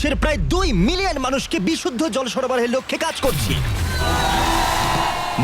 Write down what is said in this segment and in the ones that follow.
বিশ্বের প্রায় 2 মিলিয়ন মানুষকে বিশুদ্ধ জল সরবরাহের লক্ষ্যে কাজ করছি।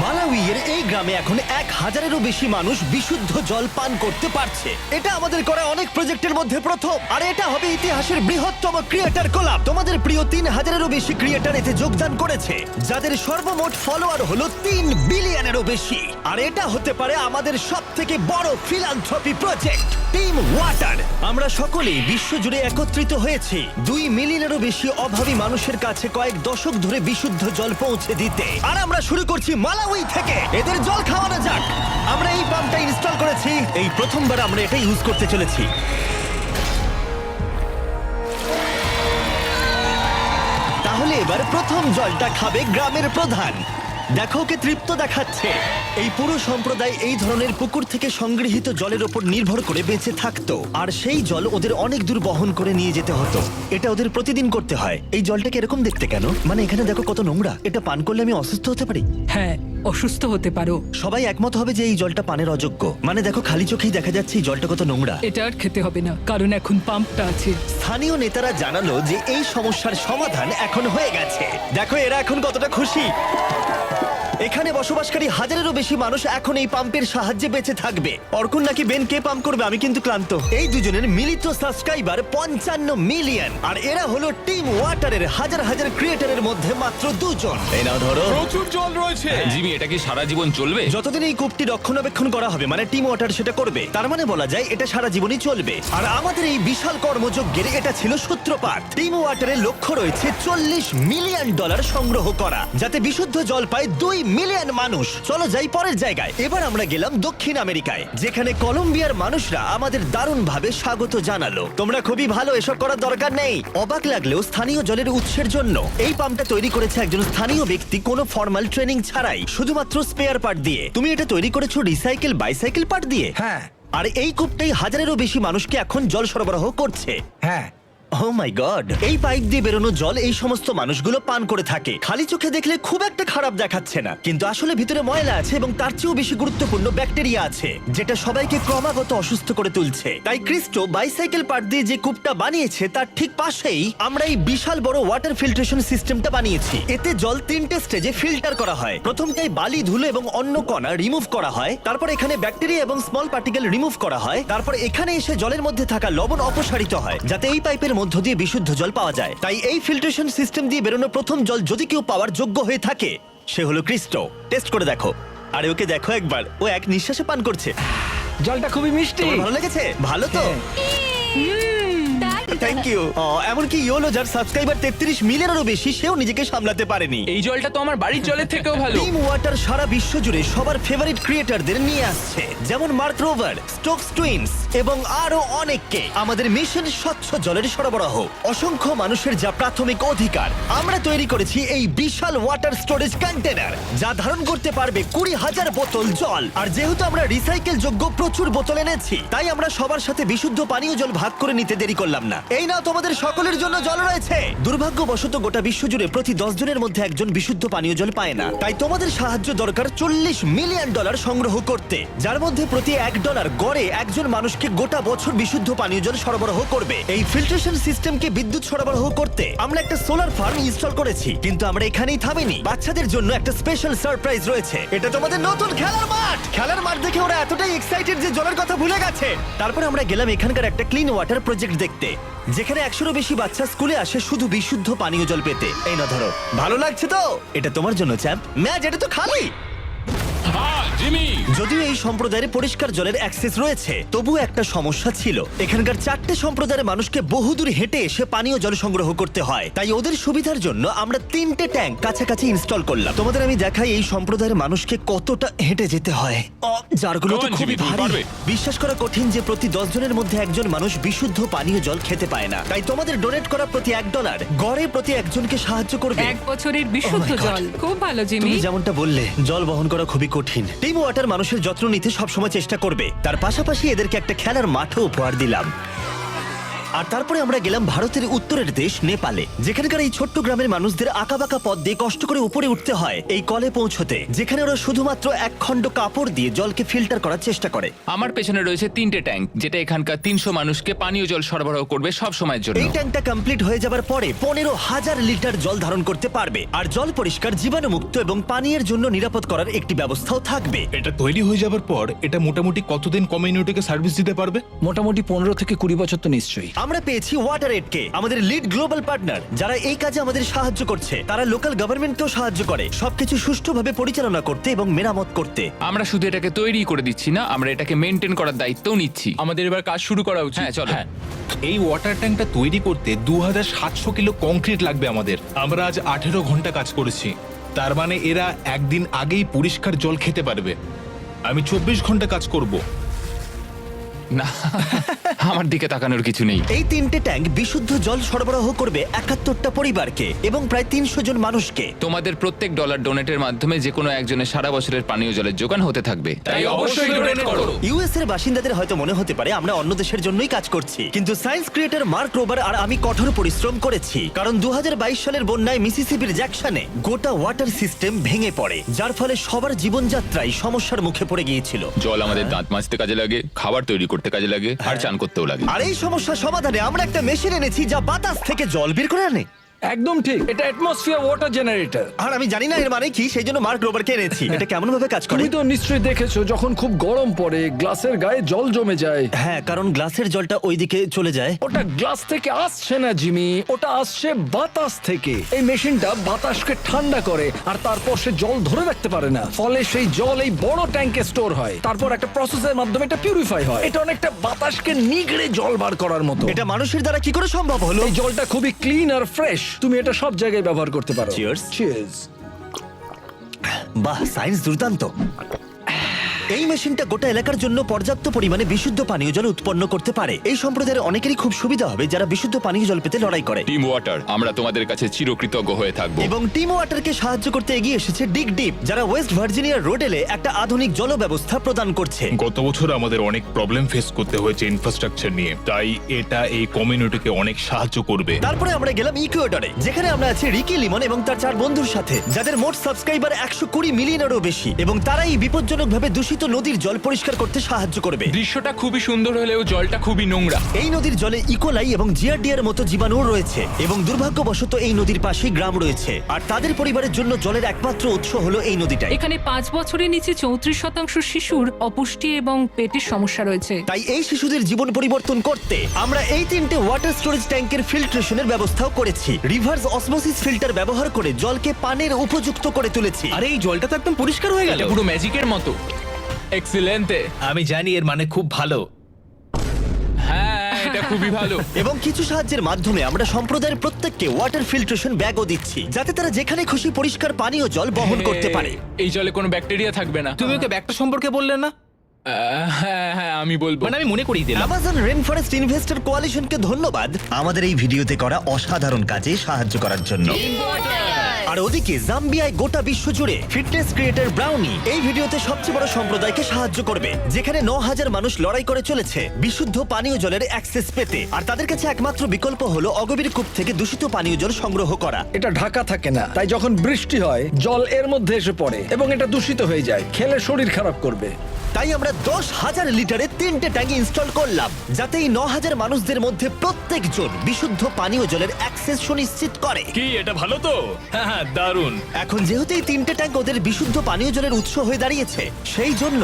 মালাউইয়ের এই গ্রামে এখন 1,000-এরও বেশি মানুষ বিশুদ্ধ জল পান করতে পারছে। এটা আমাদের করা অনেক প্রজেক্টের মধ্যে প্রথম, আর এটা হবে ইতিহাসের বৃহত্তম ক্রিয়েটর কোলাব। তোমাদের প্রিয় 3,000-এরও বেশি ক্রিয়েটর এতে যোগদান করেছে, যাদের সর্বমোট ফলোয়ার হলো 3 বিলিয়নেরও বেশি। আর এটা হতে পারে আমাদের সবথেকে বড় ফিলান্থ্রপি প্রজেক্ট, টিম ওয়াটার। আমরা সকলেই বিশ্বজুড়ে একত্রিত হয়েছি 2 মিলিয়নেরও বেশি অভাবী মানুষের কাছে কয়েক দশক ধরে বিশুদ্ধ জল পৌঁছে দিতে। আর আমরা শুরু করছি মালাউই থেকে। এদের জল খাওয়ানো যাক। আমরা এই পাম্পটা ইনস্টল করেছি, এই প্রথমবার আমরা এটা ইউজ করতে চলেছি। তাহলে এবার প্রথম জলটা খাবে গ্রামের প্রধান। দেখো, ওকে তৃপ্ত দেখাচ্ছে। এই পুরো সম্প্রদায় এই ধরনের পুকুর থেকে সংগৃহীত জলের উপর নির্ভর করে বেঁচে থাকতো, আর সেই জল ওদের অনেক দূর বহন করে নিয়ে যেতে হতো। এটা ওদের প্রতিদিন করতে হয়। এই জলটাকে এরকম দেখতে কেন? মানে এখানে দেখো কত নোংরা। এটা পান করলে আমি অসুস্থ হতে পারি। হ্যাঁ, অসুস্থ হতে পারো। সবাই একমত হবে যে এই জলটা পানের অযোগ্য। মানে দেখো, খালি চোখেই দেখা যাচ্ছে এই জলটা কত নোংরা। এটা আর খেতে হবে না, কারণ এখন পাম্পটা আছে। স্থানীয় নেতারা জানালো যে এই সমস্যার সমাধান এখন হয়ে গেছে। দেখো এরা এখন কতটা খুশি। এখানে বসবাসকারী 1,000-এরও বেশি মানুষ এখন এই পাম্পের সাহায্যে বেঁচে থাকবে। অর্কুন নাকি বেন কে পাম্প করবে, আমি কিন্তু ক্লান্ত। এই দুজনের মিলিত সাবস্ক্রাইবার 55 মিলিয়ন, আর এরা হলো টিম ওয়াটারের হাজার হাজার ক্রিয়েটরের মধ্যে মাত্র 2 জন। এই নাও ধরো। প্রচুর জল রয়েছে। জিমি, এটা কি সারা জীবন চলবে? যতদিন এই কূপটি রক্ষণাবেক্ষণ করা হবে, মানে টিম ওয়াটার সেটা করবে, তার মানে বলা যায় এটা সারা জীবনই চলবে। আর আমাদের এই বিশাল কর্মযজ্ঞের এটা ছিল সূত্রপাত। টিম ওয়াটারের লক্ষ্য রয়েছে $40 মিলিয়ন সংগ্রহ করা, যাতে বিশুদ্ধ জল পায় 2 মিলিয়ন মানুষ। চলো যাই পরের জায়গায়। এবার আমরা গেলাম দক্ষিণ আমেরিকায়, যেখানে কলম্বিয়ার মানুষরা আমাদের দারুণভাবে স্বাগত জানালো। তোমরা খুবই ভালো, এসব করার দরকার নেই। অবাক লাগলেও স্থানীয় জলের উৎসের জন্য এই পাম্পটা তৈরি করেছে একজন স্থানীয় ব্যক্তি, কোনো ফর্মাল ট্রেনিং ছাড়াই, শুধুমাত্র স্পেয়ার পার্ট দিয়ে। তুমি এটা তৈরি করেছো রিসাইকেল বাইসাইকেল পার্ট দিয়ে? হ্যাঁ। আর এই কূপটাই 1,000-এরও বেশি মানুষকে এখন জল সরবরাহ করছে। হ্যাঁ, ও মাই গড! এই পাইপ দিয়ে বেরোনো জল এই সমস্ত মানুষগুলো পান করে থাকে। খালি চোখে দেখলে খুব একটা খারাপ দেখাচ্ছে না, কিন্তু আসলে ভিতরে ময়লা আছে, এবং তার চেয়েও বেশি গুরুত্বপূর্ণ ব্যাকটেরিয়া আছে, যেটা সবাইকে ক্রমাগত অসুস্থ করে তুলছে। তাই ক্রিস্টো বাইসাইকেল পার্ট দিয়ে যে কূপটা বানিয়েছে তার ঠিক পাশেই আমরা এই বিশাল বড় ওয়াটার ফিল্ট্রেশন সিস্টেমটা বানিয়েছি। এতে জল 3টে স্টেজে ফিল্টার করা হয়। প্রথমটাই বালি, ধুলো এবং অন্য কণা রিমুভ করা হয়। তারপর এখানে ব্যাকটেরিয়া এবং স্মল পার্টিকেল রিমুভ করা হয়। তারপর এখানে এসে জলের মধ্যে থাকা লবণ অপসারিত হয়, যাতে এই পাইপের মধ্য দিয়ে বিশুদ্ধ জল পাওয়া যায়। তাই এই ফিল্ট্রেশন সিস্টেম দিয়ে বেরোনো প্রথম জল যদি কেউ পাওয়ার যোগ্য হয়ে থাকে, সে হলো ক্রিস্টো। টেস্ট করে দেখো। আরে ওকে দেখো একবার, ও এক নিঃশ্বাসে পান করছে। জলটা খুবই মিষ্টি। তোমার ভালো লেগেছে? ভালো তো? Thank you. এমনকি ইয়োলো, যার সাবস্ক্রাইবার 33 মিলিয়নেরও বেশি, সেও নিজেকে সামলাতে পারেনি। এই জলটা তো আমার বাড়ির জলের থেকেও ভালো। টিম ওয়াটার সারা বিশ্ব জুড়ে সবার ফেভারিট ক্রিয়েটরদের নিয়ে আসছে, যেমন মার্ক রোভার, স্টোকস টুইনস এবং আরো অনেককে। আমাদের মিশন স্বচ্ছ জলের সরবরাহ, অসংখ্য মানুষের যা প্রাথমিক অধিকার। আমরা তৈরি করেছি এই বিশাল ওয়াটার স্টোরেজ কন্টেনার, যা ধারণ করতে পারবে 20,000 বোতল জল। আর যেহেতু আমরা রিসাইকেল যোগ্য প্রচুর বোতল এনেছি, তাই আমরা সবার সাথে বিশুদ্ধ পানীয় জল ভাগ করে নিতে দেরি করলাম না। এই নাও, তোমাদের সকলের জন্য জল রয়েছে। দুর্ভাগ্যবশত গোটা বিশ্ব জুড়ে প্রতি 10 জনের মধ্যে একজন বিশুদ্ধ পানীয় জল পায় না। তাই তোমাদের সাহায্য দরকার $40 মিলিয়ন সংগ্রহ করতে, যার মধ্যে প্রতি $1 গড়ে একজন মানুষকে গোটা বছর বিশুদ্ধ পানীয় জল সরবরাহ করবে। এই ফিল্ট্রেশন সিস্টেমকে বিদ্যুৎ সরবরাহ করতে আমরা একটা সোলার ফার্ম ইনস্টল করেছি, কিন্তু আমরা এখানেই থামিনি। বাচ্চাদের জন্য একটা স্পেশাল সারপ্রাইজ রয়েছে। এটা তোমাদের নতুন খেলার মাঠ। খেলার মাঠ দেখে ওরা এতটাই এক্সাইটেড যে জলের কথা ভুলে গেছে। তারপর আমরা গেলাম এখানকার একটা ক্লিন ওয়াটার প্রজেক্ট দেখতে, যেখানে 100-এরও বেশি বাচ্চা স্কুলে আসে শুধু বিশুদ্ধ পানীয় জল পেতে। এই না ধরো। ভালো লাগছে তো? এটা তোমার জন্য চ্যাম্প। ম্যাচ, এটা তো খালি। জিমি, যদিও এই সম্প্রদায়ের পরিষ্কার জলের অ্যাক্সেস রয়েছে, তবুও একটা সমস্যা ছিল। এখানকার 4টে সম্প্রদায়ের মানুষকে বহুদূর হেঁটে এসে পানীয় জল সংগ্রহ করতে হয়। তাই ওদের সুবিধার জন্য আমরা 3টে ট্যাঙ্ক কাছাকাছি ইনস্টল করলাম। তোমাদের আমি দেখাই এই সম্প্রদায়ের মানুষকে কতটা হেঁটে যেতে হয়। যারগুলো তো Come on, খুবই জিমি, তুমি ভারী। পারবে। বিশ্বাস করা কঠিন যে প্রতি 10 জনের মধ্যে একজন মানুষ বিশুদ্ধ পানীয় জল খেতে পায় না। তাই তোমাদের ডোনেট করা প্রতি $1 গড়ে প্রতি একজনকে সাহায্য করবে। 1 বছরের বিশুদ্ধ Oh my God! জল। খুব ভালো জিমি। তুমি যেমনটা বললে, জল বহন করা খুবই কঠিন। টিম ওয়াটার মানুষের যত্ন নিতে সবসময় চেষ্টা করবে। তার পাশাপাশি এদেরকে একটা খেলার মাঠও উপহার দিলাম। আর তারপরে আমরা গেলাম ভারতের উত্তরের দেশ নেপালে, যেখানকার এই ছোট্ট গ্রামের মানুষদের আঁকাবাঁকা পথ দিয়ে কষ্ট করে উপরে উঠতে হয় এই কলে পৌঁছতে, যেখানে ওরা শুধুমাত্র এক খণ্ড কাপড় দিয়ে জলকে ফিল্টার করার চেষ্টা করে। আমার পেছনে রয়েছে 3টে ট্যাঙ্ক, যেটা এখানকার 300 মানুষকে পানীয় জল সরবরাহ করবে সব সময়ের জন্য। এই ট্যাঙ্কটা কমপ্লিট হয়ে যাবার পরে 15,000 লিটার জল ধারণ করতে পারবে, আর জল পরিষ্কার, জীবাণুমুক্ত এবং পানীয়ের জন্য নিরাপদ করার একটি ব্যবস্থাও থাকবে। এটা তৈরি হয়ে যাবার পর এটা মোটামুটি কতদিন কমিউনিটিকে সার্ভিস দিতে পারবে? মোটামুটি 15 থেকে 20 বছর তো নিশ্চয়ই। আমরা পেয়েছি ওয়াটার এডকে, আমাদের লিড গ্লোবাল পার্টনার, যারা এই কাজে আমাদের সাহায্য করছে। তারা লোকাল গভর্নমেন্টকেও সাহায্য করে সবকিছু সুষ্ঠুভাবে পরিচালনা করতে এবং মেরামত করতে। আমরা শুধু এটাকে তৈরি করে দিচ্ছি না, আমরা এটাকে মেনটেন করার দায়িত্বও নিচ্ছি। আমাদের এবার কাজ শুরু করা উচিত। হ্যাঁ, চলো। এই ওয়াটার ট্যাঙ্কটা তৈরি করতে 2700 কিলো কংক্রিট লাগবে আমাদের। আমরা আজ 18 ঘন্টা কাজ করেছি, তার মানে এরা একদিন আগেই পরিষ্কার জল খেতে পারবে। আমি 24 ঘন্টা কাজ করব। না, আমার দিকে তাকানোর কিছু নেই। এই 3টে ট্যাঙ্ক বিশুদ্ধ জল সরবরাহ করবে 71টা পরিবারকে এবং প্রায় 300 জন মানুষকে। তোমাদের প্রত্যেক ডলার ডোনেটের মাধ্যমে যে কোনো একজনের সারা বছরের পানীয় জলের যোগান হতে থাকবে। তাই অবশ্যই ডোনেট করো। ইউএস এর বাসিন্দাদের হয়তো মনে হতে পারে আমরা অন্য দেশের জন্যই কাজ করছি, কিন্তু সায়েন্স ক্রিয়েটর মার্ক রোবার আর আমি কঠোর পরিশ্রম করেছি, কারণ 2022 সালের বন্যায় মিসিসিপির জ্যাকসনে গোটা ওয়াটার সিস্টেম ভেঙে পড়ে, যার ফলে সবার জীবনযাত্রায় সমস্যার মুখে পড়ে গিয়েছিল। জল আমাদের দাঁত মাজতে কাজে লাগে, খাবার তৈরি করতে কাজে লাগে, আর চান করতেও লাগে। আর এই সমস্যা সমাধানে আমরা একটা মেশিন এনেছি যা বাতাস থেকে জল বের করে আনে। একদম ঠিক, এটা অ্যাটমসফিয়ার ওয়াটার জেনারেটর। আর আমি জানি না এর মানে কি, সেই জন্য মার্ক রোবারকে এনেছি। এটা কেমন ভাবে কাজ করে? তুমি তো নিশ্চয়ই দেখেছো যখন খুব গরম পড়ে গ্লাসের গায়ে জল জমে যায়। হ্যাঁ, কারণ গ্লাসের জলটা ওইদিকে চলে যায়। ওটা গ্লাস থেকে আসছে না জিমি, ওটা আসছে বাতাস থেকে। এই মেশিনটা বাতাসকে ঠান্ডা করে আর তারপর সে জল ধরে রাখতে পারে না, ফলে সেই জল এই বড় ট্যাঙ্কে স্টোর হয়, তারপর একটা প্রসেসের মাধ্যমে এটা পিউরিফাই হয়। এটা অনেকটা বাতাসকে নিগড়ে জল বার করার মতো। এটা মানুষের দ্বারা কি করে সম্ভব হলো? এই জলটা খুবই ক্লিন আর ফ্রেশ, তুমি এটা সব জায়গায় ব্যবহার করতে পারো। Cheers. চিয়ার্স। বাহ, সায়েন্স দুর্দান্ত। এই মেশিনটা গোটা এলাকার জন্য পর্যাপ্ত পরিমাণে বিশুদ্ধ পানীয় জল উৎপন্ন করতে পারে। এই সম্প্রদায়ের অনেকেরই খুব সুবিধা হবে যারা বিশুদ্ধ পানীয় জল পেতে লড়াই করে। টিম ওয়াটার, আমরা তোমাদের কাছে চিরকৃতজ্ঞ হয়ে থাকবো। এবং টিম ওয়াটারকে সাহায্য করতে এগিয়ে এসেছে ডিগ ডিপ, যারা ওয়েস্ট ভার্জিনিয়ার রোডেলে একটা আধুনিক জল ব্যবস্থা প্রদান করছে। গত বছর আমাদের অনেক প্রবলেম ফেস করতে হয়েছে ইনফ্রাস্ট্রাকচার নিয়ে, তাই এটা এই কমিউনিটিকে অনেক সাহায্য করবে। তারপরে আমরা গেলাম ইকুয়েডরে, যেখানে আমরা আছি রিকি লিমন এবং তার 4 বন্ধুর সাথে, যাদের মোট সাবস্ক্রাইবার 120 মিলিয়নেরও বেশি, এবং তারাই বিপজ্জনকভাবে দূষিত নদীর জল পরিষ্কার করতে সাহায্য করবে। দৃশ্যটা খুবই সুন্দর হলেও জলটা খুবই নোংরা। এই নদীর জলে ইকোলাই এবং জিয়ারডিয়ার মতো জীবাণু রয়েছে, এবং দুর্ভাগ্যবশত এই নদীর পাশেই গ্রাম রয়েছে, আর তাদের পরিবারের জন্য জলের একমাত্র উৎস হলো এই নদীটাই। এখানে 5 বছরের নিচে 34% শিশুর অপুষ্টি এবং পেটের সমস্যা রয়েছে। তাই এই শিশুদের জীবন পরিবর্তন করতে আমরা এই 3টে ওয়াটার স্টোরেজ ট্যাঙ্কের ফিল্ট্রেশনের ব্যবস্থাও করেছি। রিভার্স অসমোসিস ফিল্টার ব্যবহার করে জলকে পানের উপযুক্ত করে তুলেছি। আরে এই জলটা তো একদম পরিষ্কার হয়ে গেল। এটা পুরো ম্যাজিকের মতো। এক্সিলেন্টে। আমি জানি এর মানে খুব ভালো। হ্যাঁ, এটা খুবই ভালো। এবং কিছু সাহায্যের মাধ্যমে আমরা সম্প্রদায়ের প্রত্যেককে ওয়াটার ফিল্ট্রেশন ব্যাগও দিচ্ছি, যাতে তারা যেখানে খুশি পরিষ্কার পানীয় জল বহন করতে পারে। এই জলে কোনো ব্যাকটেরিয়া থাকবে না। তুমি ওকে ব্যাগটা সম্পর্কে বললে না? হ্যাঁ হ্যাঁ, আমি বলবো। মানে আমি মনে করিয়ে দিলাম। অ্যামাজন রেন ফরেস্ট ইনভেস্টর কোয়ালিশনকে ধন্যবাদ আমাদের এই ভিডিওতে করা অসাধারণ কাজে সাহায্য করার জন্য। আর ওদিকে জাম্বিয়ায় গোটা বিশ্ব জুড়ে ফিটনেস ক্রিয়েটর ব্রাউনি এই ভিডিওতে সবচেয়ে বড় সম্প্রদায়কে সাহায্য করবে, যেখানে 9000 মানুষ লড়াই করে চলেছে বিশুদ্ধ পানীয় জলের অ্যাক্সেস পেতে, আর তাদের কাছে একমাত্র বিকল্প হলো অগভীর কূপ থেকে দূষিত পানীয় জল সংগ্রহ করা। এটা ঢাকা থাকে না, তাই যখন বৃষ্টি হয় জল এর মধ্যে এসে পড়ে এবং এটা দূষিত হয়ে যায়, খেলে শরীর খারাপ করবে। তাই আমরা 10,000 লিটারের 3টে ট্যাঙ্ক ইনস্টল করলাম, যাতে এই 9000 মানুষদের মধ্যে প্রত্যেকজন বিশুদ্ধ পানীয় জলের অ্যাক্সেস সুনিশ্চিত করে। কি এটা ভালো তো? হ্যাঁ, দারুণ। এখন যেহেতু এই 3টে ট্যাঙ্ক ওদের বিশুদ্ধ পানীয় জলের উৎস হয়ে দাঁড়িয়েছে, সেই জন্য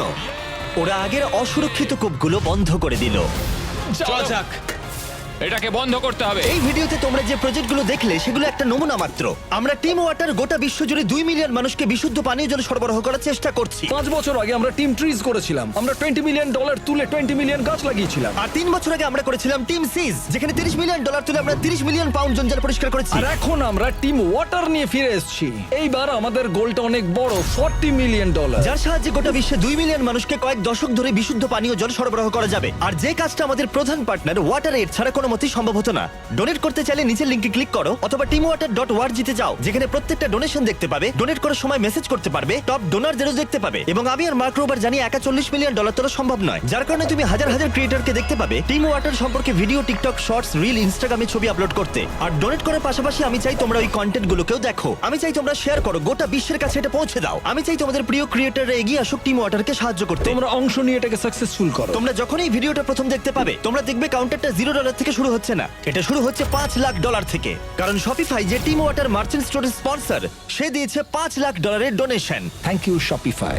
ওরা আগের অসুরক্ষিত কূপগুলো বন্ধ করে দিল। চল যাক। এটাকে বন্ধ করতে হবে। এই ভিডিওতে তোমরা যে প্রজেক্টগুলো দেখলে সেগুলো একটা নমুনা মাত্র। আমরা টিম ওয়াটার গোটা বিশ্বজুড়ে 2 মিলিয়ন মানুষকে বিশুদ্ধ পানীয় জল সরবরাহ করার চেষ্টা করছি। 5 বছর আগে আমরা টিম ট্রিজ করেছিলাম, আমরা $20 মিলিয়ন তুলে 20 মিলিয়ন গাছ লাগিয়েছিলাম। আর 3 বছর আগে আমরা করেছিলাম টিম সিজ, যেখানে $30 মিলিয়ন তুলে আমরা 30 মিলিয়ন পাউন্ড জঞ্জাল পরিষ্কার করেছি। আর এখন আমরা টিম ওয়াটার নিয়ে ফিরে এসেছি। এইবার আমাদের গোলটা অনেক বড়, $40 মিলিয়ন, যার সাহায্যে গোটা বিশ্বে 2 মিলিয়ন মানুষকে কয়েক দশক ধরে বিশুদ্ধ পানীয় জল সরবরাহ করা যাবে। আর যে কাজটা আমাদের প্রধান পার্টনার ওয়াটার এড ছাড়া কোনো মেরামতি সম্ভব হতো না। ডোনেট করতে চাইলে নিচের লিংকে ক্লিক করো অথবা teamwater.org তে যাও, যেখানে প্রত্যেকটা ডোনেশন দেখতে পাবে, ডোনেট করার সময় মেসেজ করতে পারবে, টপ ডোনারদেরও দেখতে পাবে। এবং আমি আর মার্ক রোবার জানি একা $40 মিলিয়ন তোলা সম্ভব নয়, যার কারণে তুমি হাজার হাজার ক্রিয়েটরকে দেখতে পাবে টিম ওয়াটার সম্পর্কে ভিডিও, টিকটক শর্টস, রিল, ইনস্টাগ্রামে ছবি আপলোড করতে। আর ডোনেট করার পাশাপাশি আমি চাই তোমরা ওই কন্টেন্ট গুলোকেও দেখো। আমি চাই তোমরা শেয়ার করো, গোটা বিশ্বের কাছে এটা পৌঁছে দাও। আমি চাই তোমাদের প্রিয় ক্রিয়েটররা এগিয়ে আসুক টিম ওয়াটারকে সাহায্য করতে। তোমরা অংশ নিয়ে এটাকে সাকসেসফুল করো। তোমরা যখন এই ভিডিওটা প্রথম দেখতে পাবে, তোমরা দেখবে কাউন্টারটা $0 থেকে শুরু হচ্ছে না, এটা শুরু হচ্ছে $5 লাখ থেকে। কারণ শপিফাই, যে টিম ওয়াটার মার্চেন্ট স্টোরের স্পন্সর, সে দিয়েছে $5 lakh donation. Thank you Shopify.